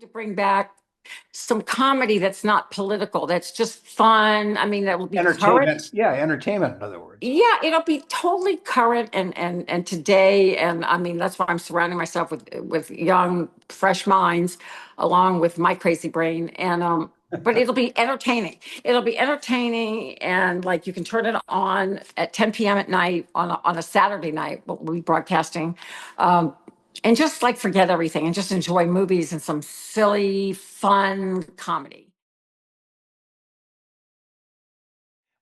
to bring back some comedy that's not political, that's just fun. I mean, that will be Entertainment. current. Yeah, entertainment, in other words. Yeah, it'll be totally current and today. And I mean, that's why I'm surrounding myself with young, fresh minds, along with my crazy brain. And but it'll be entertaining. It'll be entertaining, and like you can turn it on at 10 p.m. at night on a Saturday night. We'll be broadcasting. Um, and just like forget everything and just enjoy movies and some silly, fun comedy.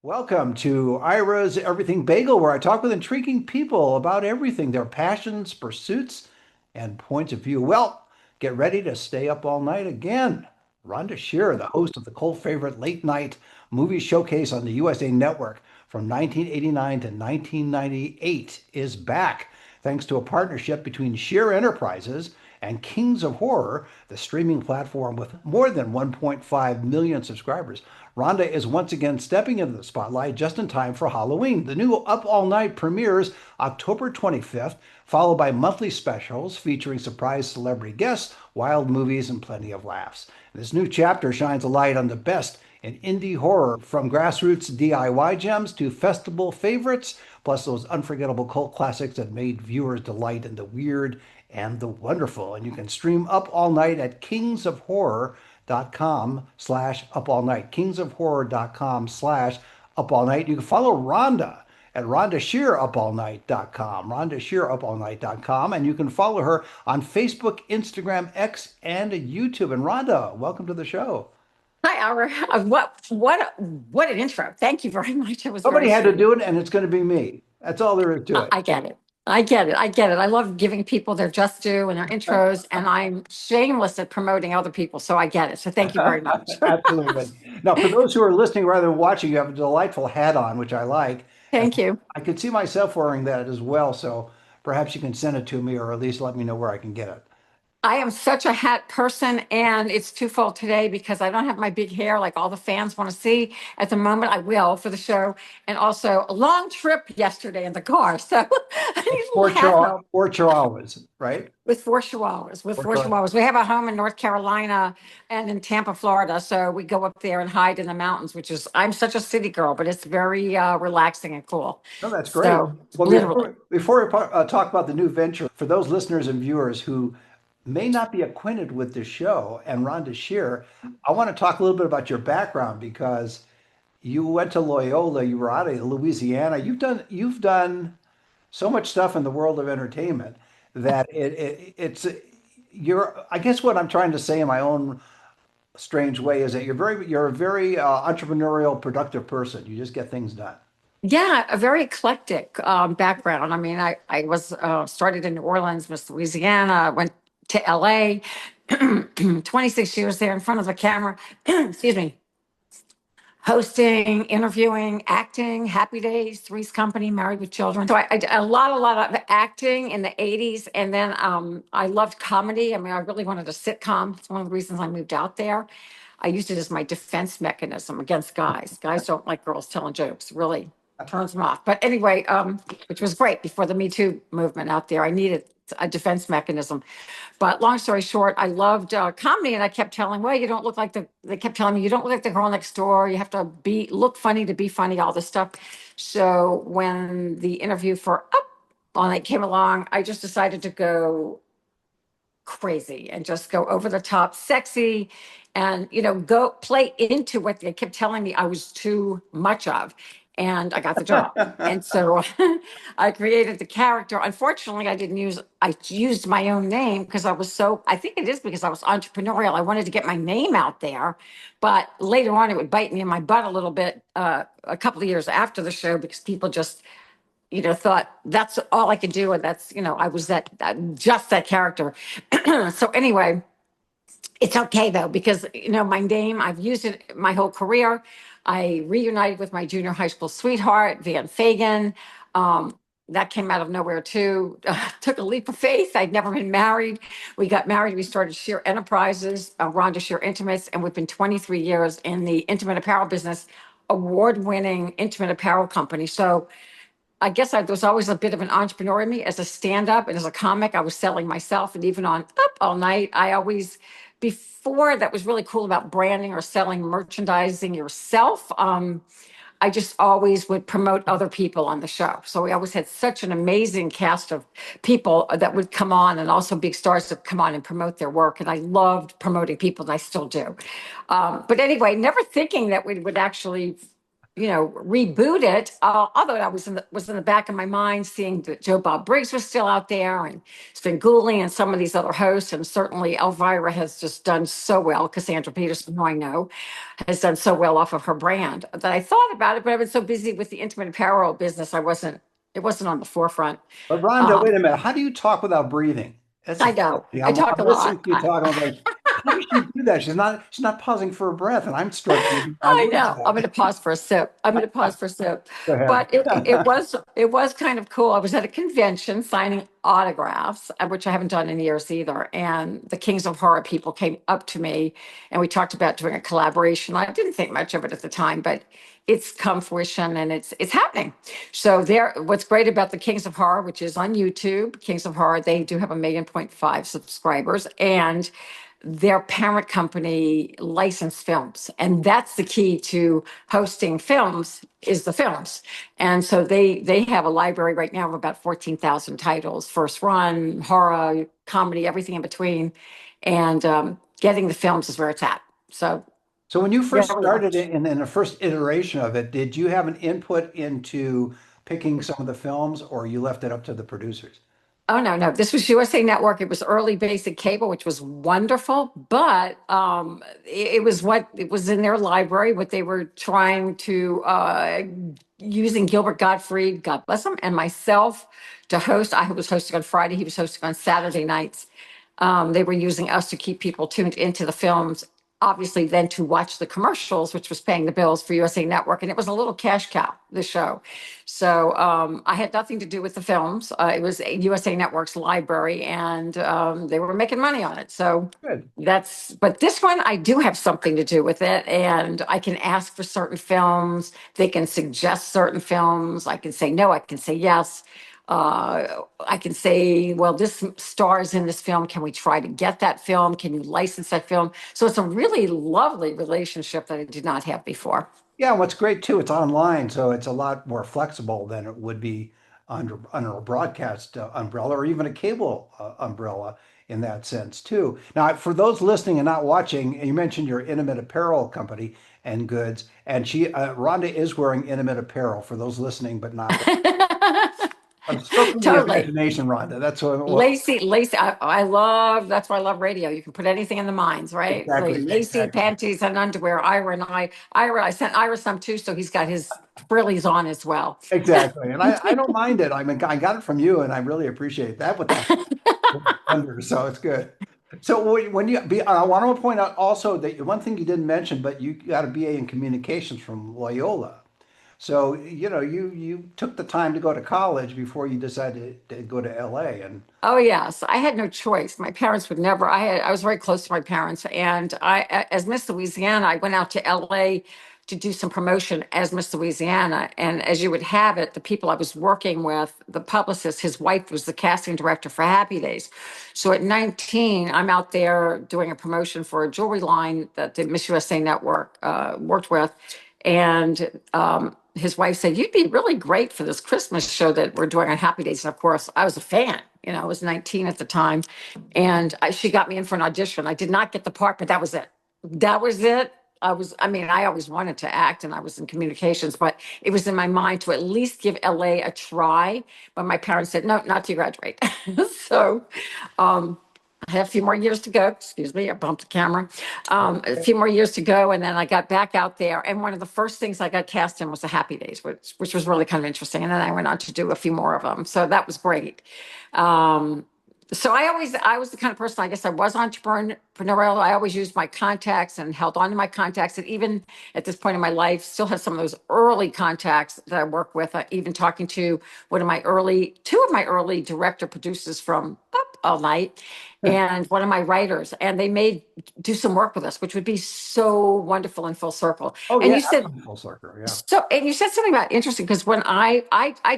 Welcome to Ira's Everything Bagel, where I talk with intriguing people about everything, their passions, pursuits, and points of view. Well, get ready to stay up all night again. Rhonda Shear, the host of the cult favorite late night movie showcase on the USA Network from 1989 to 1998, is back thanks to a partnership between Shear Enterprises and Kings of Horror, the streaming platform with more than 1.5 million subscribers. Rhonda is once again stepping into the spotlight just in time for Halloween. The new Up All Night premieres October 25th, followed by monthly specials featuring surprise celebrity guests, wild movies, and plenty of laughs. This new chapter shines a light on the best in indie horror, from grassroots DIY gems to festival favorites, plus those unforgettable cult classics that made viewers delight in the weird and the wonderful. And you can stream Up All Night at kingsofhorror.com/up all night. Kingsofhorror.com/up all night. You can follow Rhonda at rhondashearupallnight.com, rhondashearupallnight.com, and you can follow her on Facebook, Instagram, X, and YouTube. And Rhonda, welcome to the show. Hi, Ira. What an intro. Thank you very much. It was Somebody very had to sweet. do it, and it's going to be me. That's all there is to I it. I get it. I get it. I get it. I love giving people their just due and their intros, and I'm shameless at promoting other people. So I get it. So thank you very much. Absolutely. Now, for those who are listening rather than watching, you have a delightful hat on, which I like. And Thank you. I could see myself wearing that as well. So perhaps you can send it to me or at least let me know where I can get it. I am such a hat person, and it's twofold today because I don't have my big hair like all the fans want to see at the moment. I will for the show, and also a long trip yesterday in the car. So I need a little hat help. Four chihuahuas, right? With four chihuahuas, with Four four chihuahuas. chihuahuas. We have a home in North Carolina and in Tampa, Florida. So we go up there and hide in the mountains, which is, I'm such a city girl, but it's very relaxing and cool. No, that's great. So Well, literally. before we talk about the new venture, for those listeners and viewers who may not be acquainted with the show and Rhonda Shear, I want to talk a little bit about your background because you went to Loyola, you were out of Louisiana. You've done so much stuff in the world of entertainment that it's you're. I guess what I'm trying to say in my own strange way is that you're a very entrepreneurial, productive person. You just get things done. Yeah, a very eclectic background. I mean, I was started in New Orleans, Miss Louisiana, went to LA, 26 years there in front of the camera. Excuse me. Hosting, interviewing, acting, Happy Days, Three's Company, Married with Children. So I did a lot of acting in the 80s. And then I loved comedy. I mean, I really wanted a sitcom. It's one of the reasons I moved out there. I used it as my defense mechanism against guys. Guys don't like girls telling jokes, really turns them off. But anyway, which was great before the Me Too movement out there. I needed a defense mechanism. But long story short, I loved comedy, and I kept telling, well, you don't look like they kept telling me, you don't look like the girl next door. You have to look funny to be funny, all this stuff. So when the interview for Up All Night came along, I just decided to go crazy and just go over the top, sexy, and, go play into what they kept telling me I was too much of. And I got the job. And so I created the character. Unfortunately, I used my own name because I think it is because I was entrepreneurial. I wanted to get my name out there. But later on, it would bite me in my butt a little bit a couple of years after the show because people just, thought that's all I could do. And that's, I was just that character. So anyway, it's okay though, because my name, I've used it my whole career. I reunited with my junior high school sweetheart, Van Fagan. That came out of nowhere too. Took a leap of faith. I'd never been married. We got married. We started Shear Enterprises, Rhonda Shear Intimates, and we've been 23 years in the intimate apparel business, award-winning intimate apparel company. So I guess there was always a bit of an entrepreneur in me as a stand-up and as a comic. I was selling myself, and even on Up All Night, I always before that was really cool about branding or selling merchandising yourself. I just always would promote other people on the show. So we always had such an amazing cast of people that would come on, and also big stars that come on and promote their work. And I loved promoting people, and I still do. But anyway, never thinking that we would actually, reboot it. Although I was in the back of my mind, seeing that Joe Bob Briggs was still out there, and Svengoolie and some of these other hosts, and certainly Elvira has just done so well. Cassandra Peterson, who I know, has done so well off of her brand that I thought about it, but I've been so busy with the intimate apparel business, it wasn't on the forefront. But Rhonda, Um, wait a minute. How do you talk without breathing? That's I the know thing. I talk I'm a listening lot. to you talk. I'm like, how does she do that? She's not pausing for a breath, and I'm struggling to get my I words know. I'm going out. to pause for a sip. I'm going to pause for a sip. Go ahead. But it was kind of cool. I was at a convention signing autographs, which I haven't done in years either. And the Kings of Horror people came up to me, and we talked about doing a collaboration. I didn't think much of it at the time, but it's come fruition, and it's happening. So what's great about the Kings of Horror, which is on YouTube, Kings of Horror, they do have 1.5 million subscribers, and their parent company license films, and that's the key to hosting films, is the films. And so they have a library right now of about 14,000 titles, first run, horror, comedy, everything in between. And getting the films is where it's at. So So when you yeah, first really started much. it in the first iteration of it, did you have an input into picking some of the films, or you left it up to the producers? Oh, no, no. This was USA Network. It was early basic cable, which was wonderful, but it was in their library, what they were trying to using Gilbert Gottfried, God bless him, and myself to host. I was hosting on Friday, he was hosting on Saturday nights. They were using us to keep people tuned into the films, obviously then to watch the commercials, which was paying the bills for USA Network. And it was a little cash cow, the show. So I had nothing to do with the films. It was USA Network's library, and they were making money on it. So Good. but this one, I do have something to do with it. And I can ask for certain films. They can suggest certain films. I can say no, I can say yes. I can say, well, this stars in this film. Can we try to get that film? Can you license that film? So it's a really lovely relationship that I did not have before. Yeah, what's great too, it's online, so it's a lot more flexible than it would be under a broadcast umbrella or even a cable umbrella in that sense too. Now, for those listening and not watching, you mentioned your intimate apparel company and goods, and Rhonda is wearing intimate apparel for those listening but not watching. I'm stroking the Totally. imagination, Rhonda. That's what Lacy, that's why I love radio. You can put anything in the minds, right? Like exactly, lacy exactly. panties and underwear. I sent Ira some too, so he's got his frillies on as well. Exactly. And I don't mind it. I mean, I got it from you and I really appreciate that with the under, so it's good. So when you be, I want to point out also that one thing you didn't mention, but you got a BA in communications from Loyola. So, you took the time to go to college before you decided to go to LA and Oh yes, I had no choice. My parents would never. I was very close to my parents, and as Miss Louisiana, I went out to LA to do some promotion as Miss Louisiana. And as you would have it, the people I was working with, the publicist, his wife was the casting director for Happy Days. So at 19, I'm out there doing a promotion for a jewelry line that the Miss USA Network worked with, and his wife said, "You'd be really great for this Christmas show that we're doing on Happy Days." And of course, I was a fan. I was 19 at the time, and she got me in for an audition. I did not get the part, but that was it. That was it. I mean, I always wanted to act, and I was in communications, but it was in my mind to at least give LA a try. But my parents said, no, not to graduate. So um, I have a few more years to go. Excuse me, I bumped the camera. A few more years to go, and then I got back out there. And one of the first things I got cast in was the Happy Days, which was really kind of interesting. And then I went on to do a few more of them, so that was great. Um, so I was the kind of person, I guess I was entrepreneurial. I always used my contacts and held on to my contacts. And even at this point in my life, still have some of those early contacts that I work with. Even talking to two of my early director producers from Up All Night, and one of my writers, and they may do some work with us, which would be so wonderful in full circle. oh And yeah, you said, absolutely full circle. Yeah. and you said something about interesting, because when I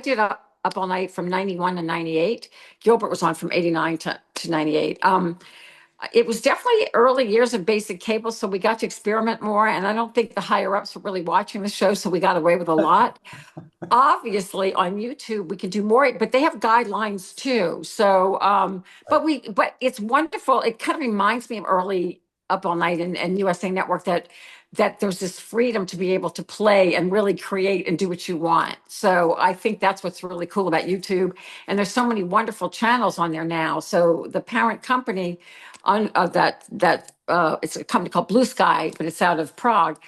did Up All Night from 91 to 98, Gilbert was on from 89 to 98. It was definitely early years of basic cable, so we got to experiment more. And I don't think the higher ups were really watching the show, so we got away with a lot. Obviously on YouTube we can do more, but they have guidelines too. So Right. but it's wonderful. It kind of reminds me of early Up All Night and USA Network, that there's this freedom to be able to play and really create and do what you want. So I think that's what's really cool about YouTube. And there's so many wonderful channels on there now. So the parent company on that it's a company called Blue Sky, but it's out of Prague.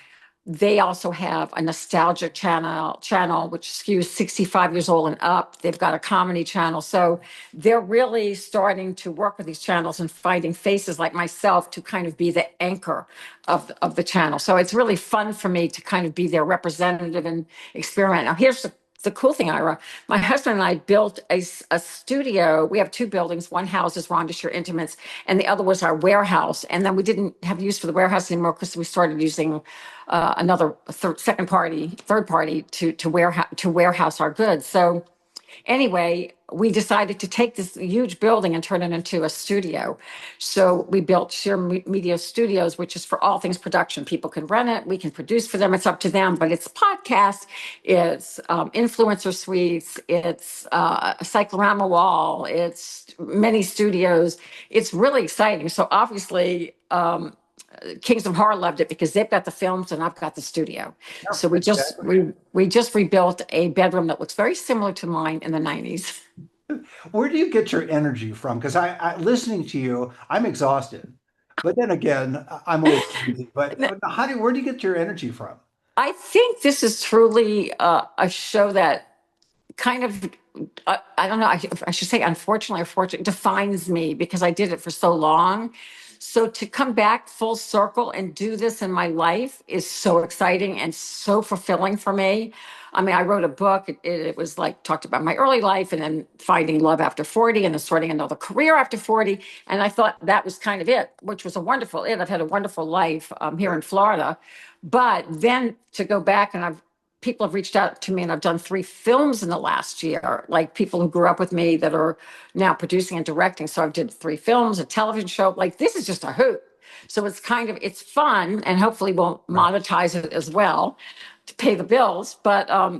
They also have a nostalgia channel which skews 65 years old and up. They've got a comedy channel. So they're really starting to work with these channels and finding faces like myself to kind of be the anchor of the channel. So it's really fun for me to kind of be their representative and experiment. Now, here's the cool thing, Ira. My husband and I built a studio. We have two buildings. One houses Rhonda Shear Intimates, and the other was our warehouse. And then we didn't have use for the warehouse anymore because we started using another third party to warehouse our goods. So anyway, we decided to take this huge building and turn it into a studio. So we built Sheer Media Studios, which is for all things production. People can rent it, we can produce for them. It's up to them, but it's podcasts, it's influencer suites, it's a cyclorama wall, it's many studios. It's really exciting. So obviously, Kings of Horror loved it because they've got the films and I've got the studio. Yeah, So exactly. we just rebuilt a bedroom that looks very similar to mine in the 90s. Where do you get your energy from? Because listening to you, I'm exhausted. But then again, I'm a little crazy. But where do you get your energy from? I think this is truly a show that kind of I don't know, I should say unfortunately or fortunately defines me because I did it for so long. So to come back full circle and do this in my life is so exciting and so fulfilling for me. I mean, I wrote a book. It was like talked about my early life and then finding love after 40 and then starting another career after 40. And I thought that was kind of it, which was a wonderful it. I've had a wonderful life here in Florida. But then to go back and people have reached out to me and I've done 3 films in the last year, like people who grew up with me that are now producing and directing. So I've did 3 films, a television show. Like this is just a hoot. So it's fun and hopefully we'll Right. monetize it as well to pay the bills. But Yeah,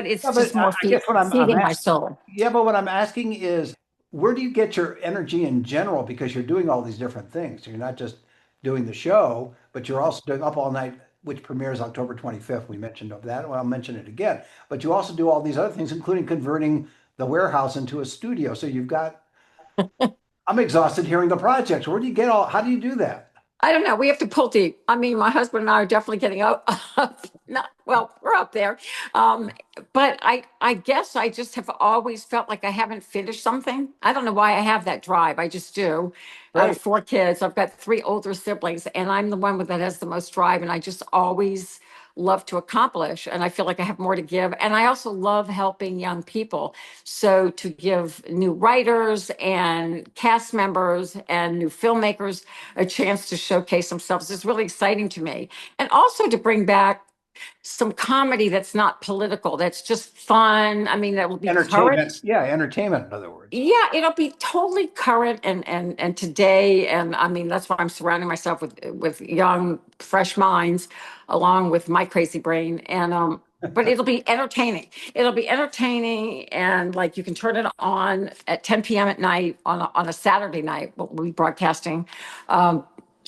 it's but just more I guess what I'm feeding my asking, soul. yeah, but what I'm asking is, where do you get your energy in general? Because you're doing all these different things. You're not just doing the show, but you're also doing Up All Night, which premieres October 25th. We mentioned of that. Well, I'll mention it again. But you also do all these other things, including converting the warehouse into a studio. So I'm exhausted hearing the projects. Where do you get how do you do that? I don't know. We have to pull deep. I mean, my husband and I are definitely getting up. Not well, we're up there. Um, but I guess I just have always felt like I haven't finished something. I don't know why I have that drive. I just do. Out of Great. 4 kids, I've got 3 older siblings, and I'm the one that has the most drive. And I just always love to accomplish. And I feel like I have more to give. And I also love helping young people. So to give new writers and cast members and new filmmakers a chance to showcase themselves is really exciting to me. And also to bring back some comedy that's not political, that's just fun. I mean, that will be Entertainment. current. Yeah, entertainment, in other words. Yeah, it'll be totally current and today. And I mean, that's why I'm surrounding myself with young, fresh minds, along with my crazy brain. And but it'll be entertaining. It'll be entertaining, and like you can turn it on at 10 p.m. at night on a Saturday night. We'll be broadcasting. Um,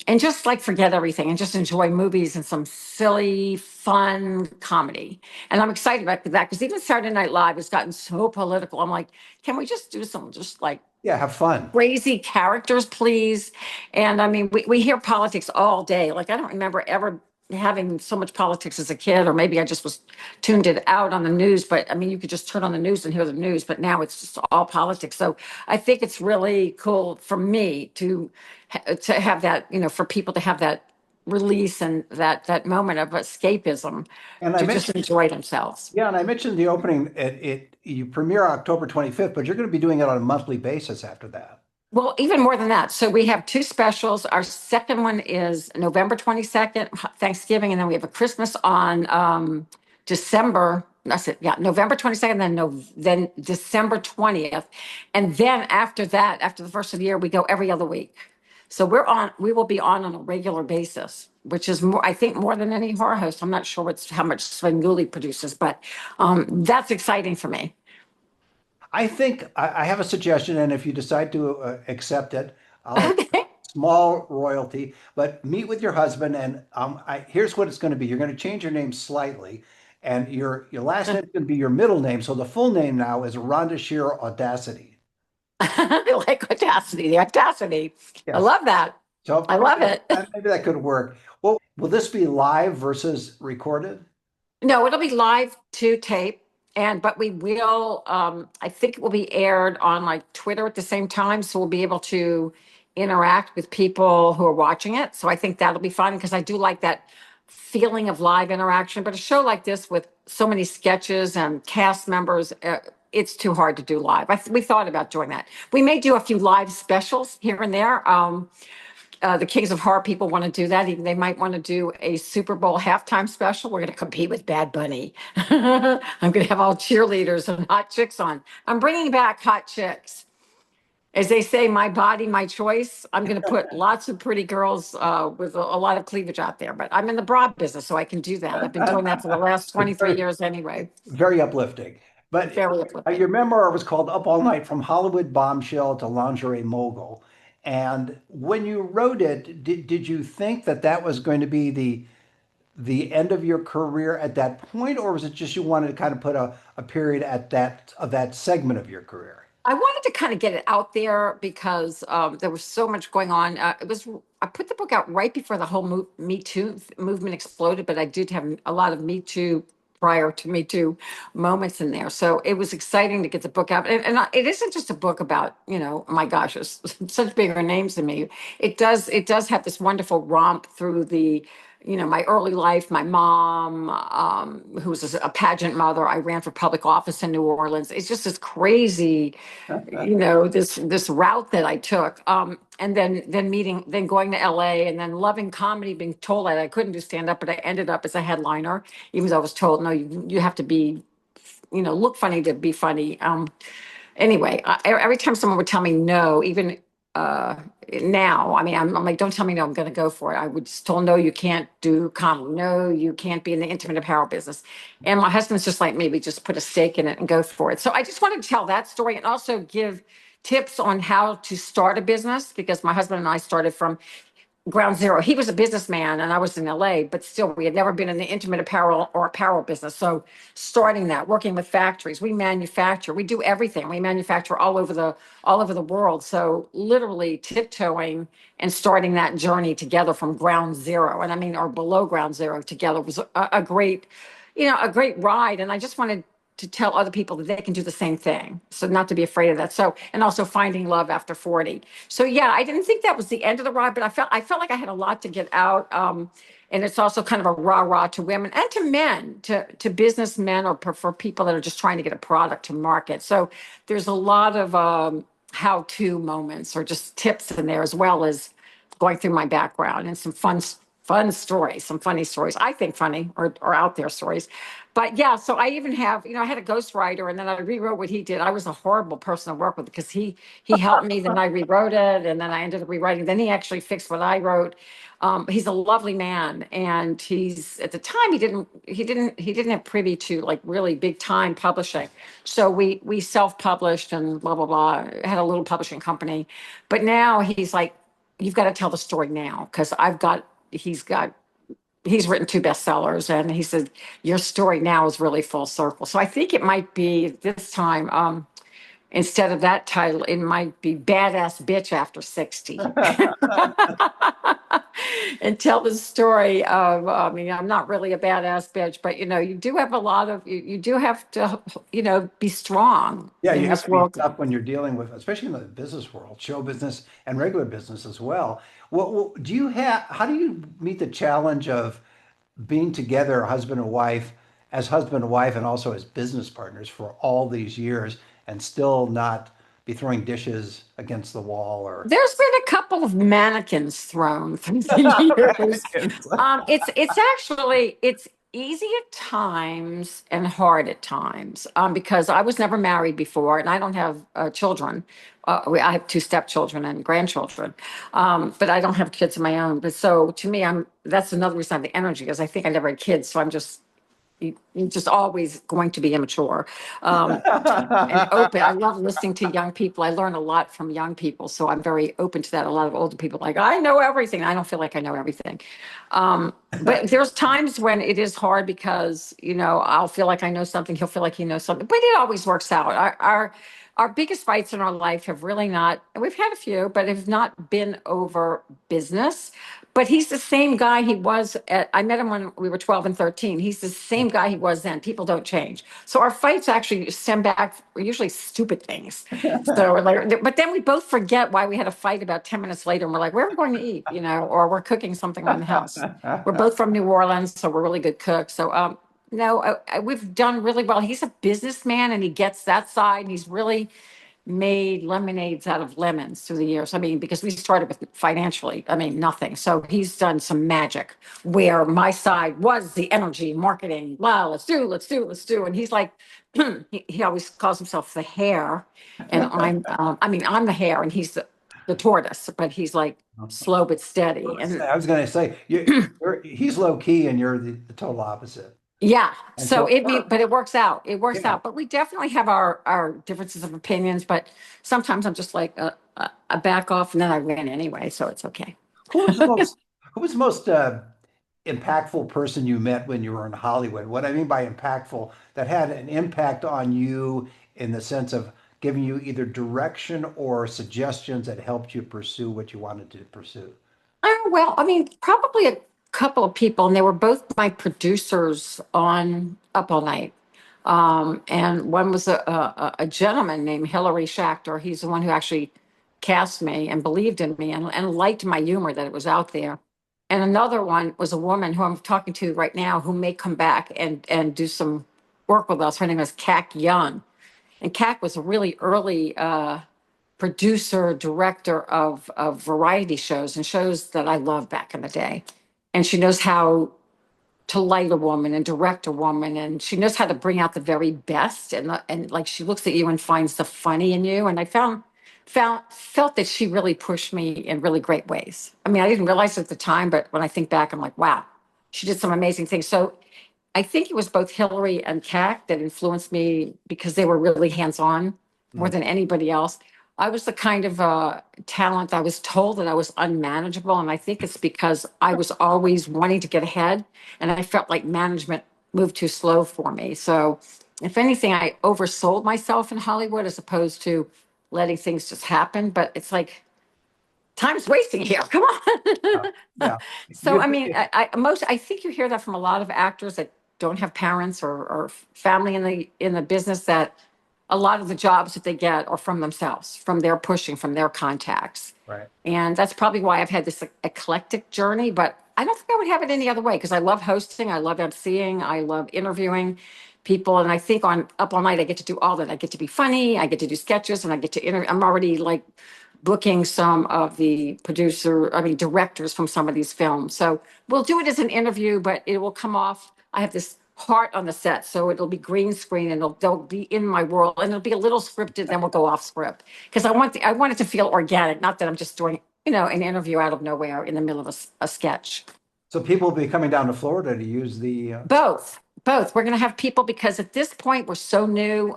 and just like forget everything and just enjoy movies and some silly, fun comedy. And I'm excited about that because even Saturday Night Live has gotten so political. I'm like, can we just do some just like Yeah, have fun. crazy characters, please? And I mean, we hear politics all day. Like, I don't remember ever having so much politics as a kid, or maybe I just was tuned it out on the news. But I mean, you could just turn on the news and hear the news, but now it's just all politics. So I think it's really cool for me to have that, for people to have that release and that moment of escapism And I to just mentioned, enjoy themselves. yeah, and I mentioned the opening. You premiere October 25th, but you're going to be doing it on a monthly basis after that. Well, even more than that. So we have 2 specials. Our second one is November 22nd, Thanksgiving, and then we have a Christmas on December. That's it. Yeah, November 22nd, then December 20th. And then after that, after the first of the year, we go every other week. So we will be on a regular basis, which is more, I think, more than any horror host. I'm not sure how much Svengoolie produces, but that's exciting for me. I think I have a suggestion, and if you decide to accept it, I'll accept Okay. small royalty. But meet with your husband, and here's what it's going to be. You're going to change your name slightly, and your last name is going to be your middle name. So the full name now is Rhonda Shear Audacity. I like audacity, the audacity. I Yes. love that. So I love it. maybe that could work. Well, will this be live versus recorded? No, it'll be live to tape, but we will. I think it will be aired on like Twitter at the same time, so we'll be able to interact with people who are watching it. So I think that'll be fun because I do like that feeling of live interaction. But a show like this with so many sketches and cast members, it's too hard to do live. We thought about doing that. We may do a few live specials here and there. The Kings of Horror people want to do that. Even they might want to do a Super Bowl halftime special. We're going to compete with Bad Bunny. I'm going to have all cheerleaders and hot chicks on. I'm bringing back hot chicks. As they say, my body, my choice. I'm going to put lots of pretty girls with a lot of cleavage out there. But I'm in the bra business, so I can do that. I've been doing that for the last It's 23 years anyway. very uplifting. But Very uplifting. your memoir was called Up All Night From Hollywood Bombshell to Lingerie Mogul. And when you wrote it, did you think that that was going to be the end of your career at that point, or was it just you wanted to kind of put a period at that segment of your career? I wanted to kind of get it out there because there was so much going on. I put the book out right before the whole Me Too movement exploded, but I did have a lot of Me Too prior to Me Too moments in there. So it was exciting to get the book out. It isn't just a book about, my gosh, it's such bigger names than me. It does have this wonderful romp through my early life. My mom, who was a pageant mother, I ran for public office in New Orleans. It's just this crazy, this route that I took. And then going to LA and then loving comedy, being told that I couldn't do stand up, but I ended up as a headliner, even though I was told, no, you have to be, look funny to be funny. Anyway, every time someone would tell me no, even uh, now, I mean, I'm like, don't tell me no, I'm going to go for it. I would just told, no, you can't do comedy. No, you can't be in the intimate apparel business. And my husband's just like me. We just put a stake in it and go for it. So I just wanted to tell that story and also give tips on how to start a business because my husband and I started from ground zero. He was a businessman and I was in LA, but still we had never been in the intimate apparel or apparel business. So starting that, working with factories, we manufacture, we do everything. We manufacture all over the world. So literally tiptoeing and starting that journey together from ground zero. And I mean, or below ground zero together was a great ride. And I just wanted to tell other people that they can do the same thing. So not to be afraid of that. So, and also finding love after 40. So yeah, I didn't think that was the end of the ride, but I felt like I had a lot to get out. And it's also kind of a rah-rah to women and to men, to businessmen or for people that are just trying to get a product to market. So there's a lot of how-to moments or just tips in there as well as going through my background and some fun stories, some funny stories. I think funny or out there stories. But yeah, so I even have, I had a ghostwriter and then I rewrote what he did. I was a horrible person to work with because he helped me, then I rewrote it, and then I ended up rewriting. Then he actually fixed what I wrote. He's a lovely man, and he's at the time he didn't have privy to like really big time publishing. So we self-published and blah blah blah. Had a little publishing company, but now he's like, you've got to tell the story now because he's written two bestsellers and he said your story now is really full circle. So I think it might be this time, instead of that title, it might be Badass Bitch After 60. And tell the story of, I mean, I'm not really a badass bitch, but you do have a lot of, you do have to, be strong Yeah, you in have this to be world. tough when you're dealing with, especially in the business world, show business and regular business as well. Do you have, how do you meet the challenge of being together, husband and wife, as husband and wife, and also as business partners for all these years and still not be throwing dishes against the wall or There's been a couple of mannequins thrown through the years. It's easy at times and hard at times, because I was never married before and I don't have children. I have two stepchildren and grandchildren, but I don't have kids of my own. But so to me, that's another reason I have the energy, because I think I never had kids. So I'm just, you're just always going to be immature. Um, and open. I love listening to young people. I learn a lot from young people, so I'm very open to that. A lot of older people like, I know everything. I don't feel like I know everything. But there's times when it is hard because, I'll feel like I know something, he'll feel like he knows something, but it always works out. Our biggest fights in our life have really not, and we've had a few, but have not been over business. But he's the same guy he was I met him when we were 12 and 13. He's the same guy he was then. People don't change. So our fights actually stem back, usually stupid things. So, like, but then we both forget why we had a fight about 10 minutes later, and we're like, where are we going to eat, or we're cooking something around the house. We're both from New Orleans, so we're really good cooks. So, no, we've done really well. He's a businessman and he gets that side. He's really made lemonades out of lemons through the years. I mean, because we started with financially, nothing. So he's done some magic where my side was the energy, marketing. Wow, let's do, let's do, let's do. And he's like, he always calls himself the hare. And I'm the hare and he's the tortoise, but he's like slow but steady. And I was going to say, he's low key and you're the total opposite. yeah, And so so, but it works out. It works yeah. out. But we definitely have our differences of opinions. But sometimes I'm just like a back off, and then I win anyway, so it's okay. Who was the most, who was the most impactful person you met when you were in Hollywood? What I mean by impactful, that had an impact on you in the sense of giving you either direction or suggestions that helped you pursue what you wanted to pursue. Oh, well, probably a couple of people, and they were both my producers on Up All Night. And one was a gentleman named Hilary Schachter. He's the one who actually cast me and believed in me and liked my humor that it was out there. And another one was a woman who I'm talking to right now who may come back and do some work with us. Her name is Kak Young. And Kak was a really early producer, director of variety shows and shows that I loved back in the day. And she knows how to light a woman and direct a woman, and she knows how to bring out the very best. And like she looks at you and finds the funny in you. And I felt that she really pushed me in really great ways. I didn't realize it at the time, but when I think back, I'm like, wow, she did some amazing things. So I think it was both Hillary and Kat that influenced me because they were really hands-on more Mm. than anybody else. I was the kind of talent I was told that I was unmanageable. And I think it's because I was always wanting to get ahead. And I felt like management moved too slow for me. So if anything, I oversold myself in Hollywood as opposed to letting things just happen. But it's like, time's wasting here. Come Yeah. on. Yeah. So You, I think you hear that from a lot of actors that don't have parents or family in the business, that a lot of the jobs that they get are from themselves, from their pushing, from their contacts. right. And that's probably why I've had this eclectic journey, but I don't think I would have it any other way because I love hosting, I love emceeing, I love interviewing people. And I think on Up All Night, I get to do all that. I get to be funny, I get to do sketches, and I get to interview. I'm already like booking some of the directors from some of these films. So we'll do it as an interview, but it will come off. I have this heart on the set, so it'll be green screen and they'll be in my world, and it'll be a little scripted. Then we'll go off script because I want it to feel organic, not that I'm just doing an interview out of nowhere in the middle of a sketch. So people will be coming down to Florida to use the. Both. We're going to have people because at this point we're so new.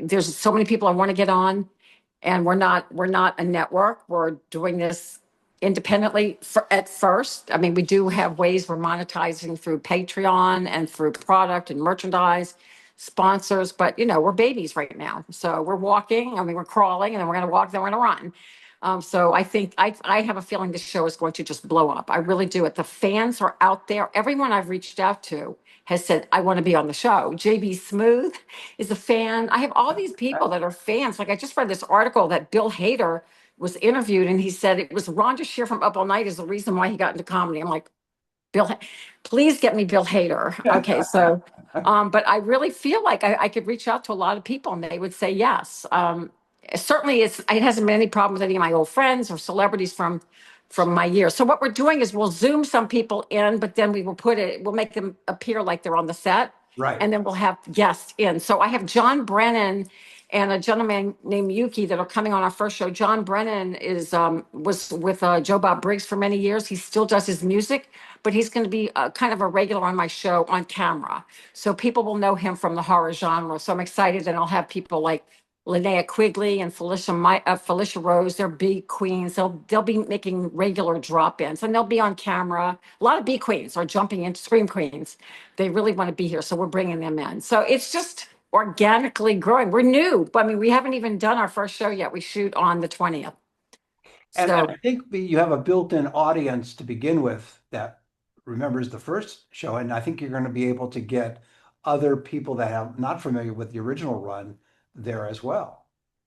There's so many people I want to get on, and we're not a network. We're doing this independently at first. We do have ways we're monetizing through Patreon and through product and merchandise sponsors, but we're babies right now. So we're walking. We're crawling, and then we're going to walk. Then we're going to run. So I think I have a feeling this show is going to just blow up. I really do. It. The fans are out there. Everyone I've reached out to has said, I want to be on the show. JB Smooth is a fan. I have all these people that are fans. Like I just read this article that Bill Hader was interviewed, and he said it was Rhonda Shear from Up All Night is the reason why he got into comedy. I'm like, Bill, please get me Bill Hader. Okay, so, but I really feel like I could reach out to a lot of people and they would say yes. Certainly, it hasn't been any problem with any of my old friends or celebrities from from my year. So what we're doing is we'll Zoom some people in, but then we'll make them appear like they're on the set. Right. And then we'll have guests in. So I have John Brennan and a gentleman named Yuki that are coming on our first show. John Brennan was with Joe Bob Briggs for many years. He still does his music, but he's going to be kind of a regular on my show on camera. So people will know him from the horror genre. So I'm excited, and I'll have people like Linnea Quigley and Felicia Rose. They're B queens. They'll be making regular drop-ins, and they'll be on camera. A lot of B queens are jumping in, scream queens. They really want to be here, so we're bringing them in. So it's just organically growing. We're new, but I mean, we haven't even done our first show yet. We shoot on the 20th. And So I think you have a built-in audience to begin with that remembers the first show. And I think you're going to be able to get other people that have not familiar with the original run there as well.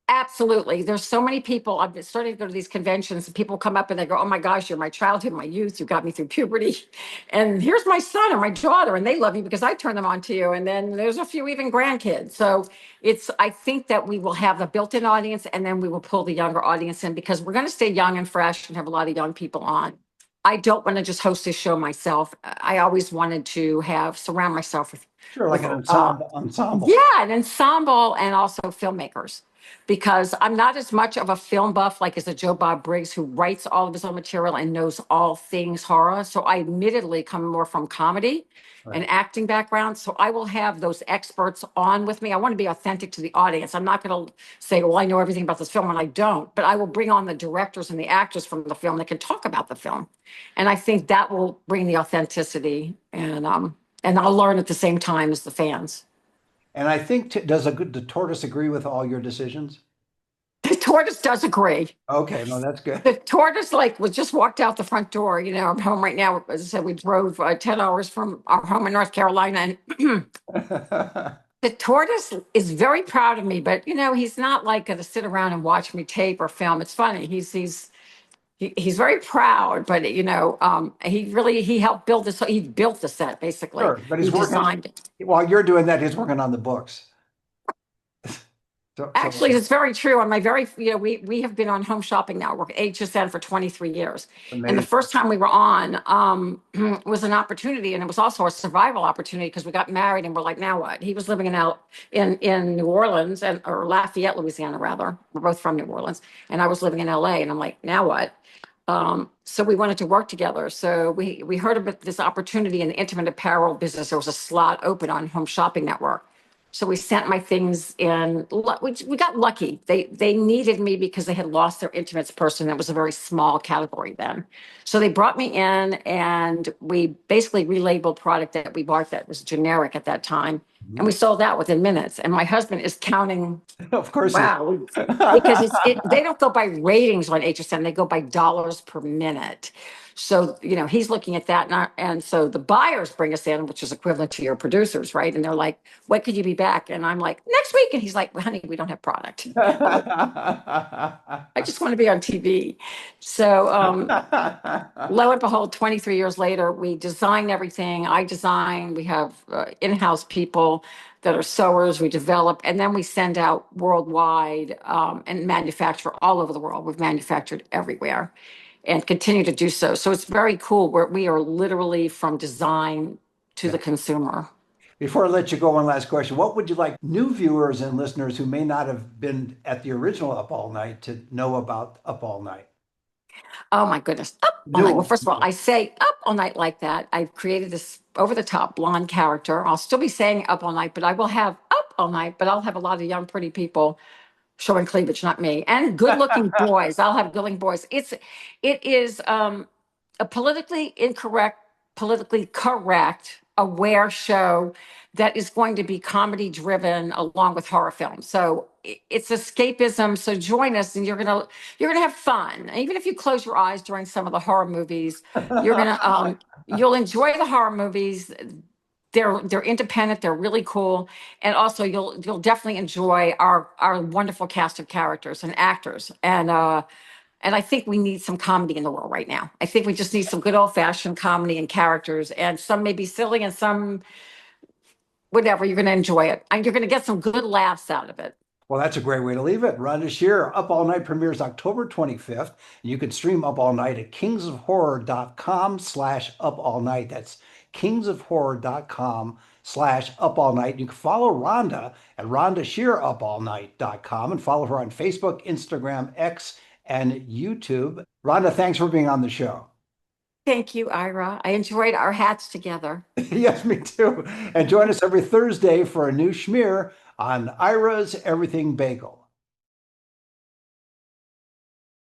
absolutely. There's so many people. I've been starting to go to these conventions and people come up and they go, "Oh my gosh, you're my childhood, my youth. You got me through puberty. And here's my son or my daughter, and they love you because I turned them on to you." And then there's a few even grandkids. So I think that we will have a built-in audience, and then we will pull the younger audience in because we're going to stay young and fresh and have a lot of young people on. I don't want to just host this show myself. I always wanted to surround myself Sure, like with an ensemble. yeah, an ensemble and also filmmakers, because I'm not as much of a film buff like as a Joe Bob Briggs who writes all of his own material and knows all things horror. So I admittedly come more from comedy and Right. acting background. So I will have those experts on with me. I want to be authentic to the audience. I'm not going to say, well, I know everything about this film when I don't, but I will bring on the directors and the actors from the film that can talk about the film. And I think that will bring the authenticity, and I'll learn at the same time as the fans. And I think, the tortoise agree with all your decisions? The tortoise does agree. Okay, no, that's good. The tortoise was just walked out the front door. I'm home right now. As I said, we drove 10 hours from our home in North Carolina, and the tortoise is very proud of me. But he's not like going to sit around and watch me tape or film. It's funny. He's very proud, but he helped build this. He built the set basically. Sure, but He he's working designed it. while you're doing that, he's working on the books. Actually, it's very true. On my we have been on Home Shopping Network, HSN, for 23 years. And the Amazing. first time we were on was an opportunity, and it was also a survival opportunity because we got married and we're like, now what? He was living in New Orleans or Lafayette, Louisiana, rather. We're both from New Orleans, and I was living in LA, and I'm like, now what? So we wanted to work together. So we heard about this opportunity in the intimate apparel business. There was a slot open on Home Shopping Network. So we sent my things in. We got lucky. They needed me because they had lost their intimates person. It was a very small category then. So they brought me in, and we basically relabeled product that we bought that was generic at that time. And we sold out within minutes. And my husband is counting. Of course. Wow. Because they don't go by ratings on HSN. They go by dollars per minute. So, he's looking at that. And so the buyers bring us in, which is equivalent to your producers, right? And they're like, when could you be back? And I'm like, next week. And he's like, well, honey, we don't have product. I just want to be on TV. So lo and behold, 23 years later, we design everything. I design. We have in-house people that are sewers. We develop, and then we send out worldwide and manufacture all over the world. We've manufactured everywhere and continue to do so. So it's very cool where we are literally from design to the consumer. Before I let you go, one last question. What would you like new viewers and listeners who may not have been at the original Up All Night to know about Up All Night? Oh my goodness. Up all night. Well, first of all, I say up all night like that. I've created this over the top blonde character. I'll still be saying up all night, but I will have up all night, but I'll have a lot of young, pretty people showing cleavage, not me, and good looking boys. I'll have good looking boys. It is a politically incorrect, politically correct, aware show that is going to be comedy driven along with horror films. So it's escapism. So join us, and you're gonna have fun. Even if you close your eyes during some of the horror movies, you'll enjoy the horror movies. They're independent. They're really cool, and also you'll definitely enjoy our wonderful cast of characters and actors. And I think we need some comedy in the world right now. I think we just need some good old fashioned comedy and characters, and some may be silly and some whatever. You're going to enjoy it, and you're going to get some good laughs out of it. Well, that's a great way to leave it. Rhonda Shear, Up All Night premieres October 25th. You can stream Up All Night at kingsofhorror.com/up all night. That's kingsofhorror.com/up all night. You can follow Rhonda at rhondashearupallnight.com and follow her on Facebook, Instagram, X, and YouTube. Rhonda, thanks for being on the show. Thank you, Ira. I enjoyed our hats together. Yes, me too. And join us every Thursday for a new schmear on Ira's Everything Bagel.